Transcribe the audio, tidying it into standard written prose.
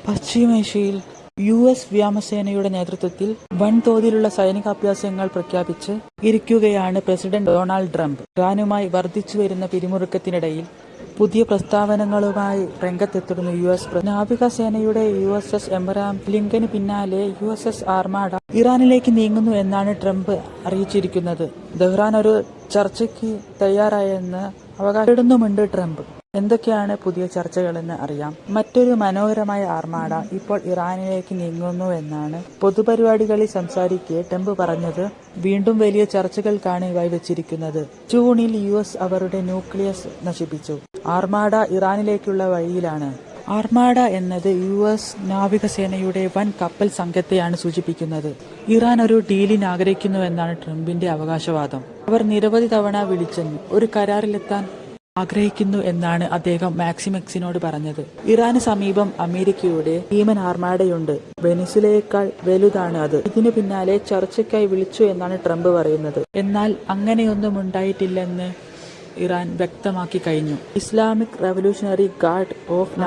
പശ്ചിമേഷ്യയിൽ യു.എസ്. വ്യോമസേനയുടെ നേതൃത്വത്തിൽ വൻതോതിലുള്ള സൈനികാഭ്യാസങ്ങൾ പ്രഖ്യാപിച്ച് ഇരിക്കുകയാണ് പ്രസിഡന്റ് ഡൊണാൾഡ് ട്രംപ്. ഇറാനുമായി വർദ്ധിച്ചുവരുന്ന പിരിമുറുക്കത്തിനിടയിൽ പുതിയ പ്രസ്താവനകളുമായി രംഗത്തെത്തുന്നു യു.എസ്. നാവികസേനയുടെ USS എബ്രഹാം ലിങ്കന് പിന്നാലെ USS ആർമാഡ ഇറാനിലേക്ക് നീങ്ങുന്നു എന്നാണ് ട്രംപ് അറിയിച്ചിരിക്കുന്നത്. തെഹ്റാൻ ഒരു ചർച്ചയ്ക്ക് തയ്യാറായെന്ന് അവകാശപ്പെടുന്നുമുണ്ട് ട്രംപ്. എന്തൊക്കെയാണ് പുതിയ ചർച്ചകളെന്ന് അറിയാം. മറ്റൊരു മനോഹരമായ ആർമാഡ ഇപ്പോൾ ഇറാനിലേക്ക് നീങ്ങുന്നുവെന്നാണ് പൊതുപരിപാടികളിൽ സംസാരിക്കെ ട്രംപ് പറഞ്ഞത്. വീണ്ടും വലിയ ചർച്ചകൾക്കാണ് വഴിവെച്ചിരിക്കുന്നത്. ജൂണിൽ US അവരുടെ ന്യൂക്ലിയസ് നശിപ്പിച്ചു. ആർമാഡ ഇറാനിലേക്കുള്ള വഴിയിലാണ്. ആർമാഡ എന്നത് US നാവികസേനയുടെ വൻ കപ്പൽ സംഘത്തെയാണ് സൂചിപ്പിക്കുന്നത്. ഇറാൻ ഒരു ഡീലിന് ആഗ്രഹിക്കുന്നുവെന്നാണ് ട്രംപിന്റെ അവകാശവാദം. അവർ നിരവധി തവണ വിളിച്ചെന്ന് ഒരു കരാറിലെത്താൻ ആഗ്രഹിക്കുന്നു എന്നാണ് അദ്ദേഹം മാക്സിമക്സിനോട് പറഞ്ഞത്. ഇറാന് സമീപം അമേരിക്കയുടെ ഭീമൻ ആർമാഡയുണ്ട്. വെനിസുലയേക്കാൾ വലുതാണ് അത്. ഇതിനു പിന്നാലെ ചർച്ചയ്ക്കായി വിളിച്ചു എന്നാണ് ട്രംപ് പറയുന്നത്. എന്നാൽ അങ്ങനെയൊന്നുമുണ്ടായിട്ടില്ലെന്ന് ഇറാൻ വ്യക്തമാക്കി കഴിഞ്ഞു. Islamic revolutionary guard of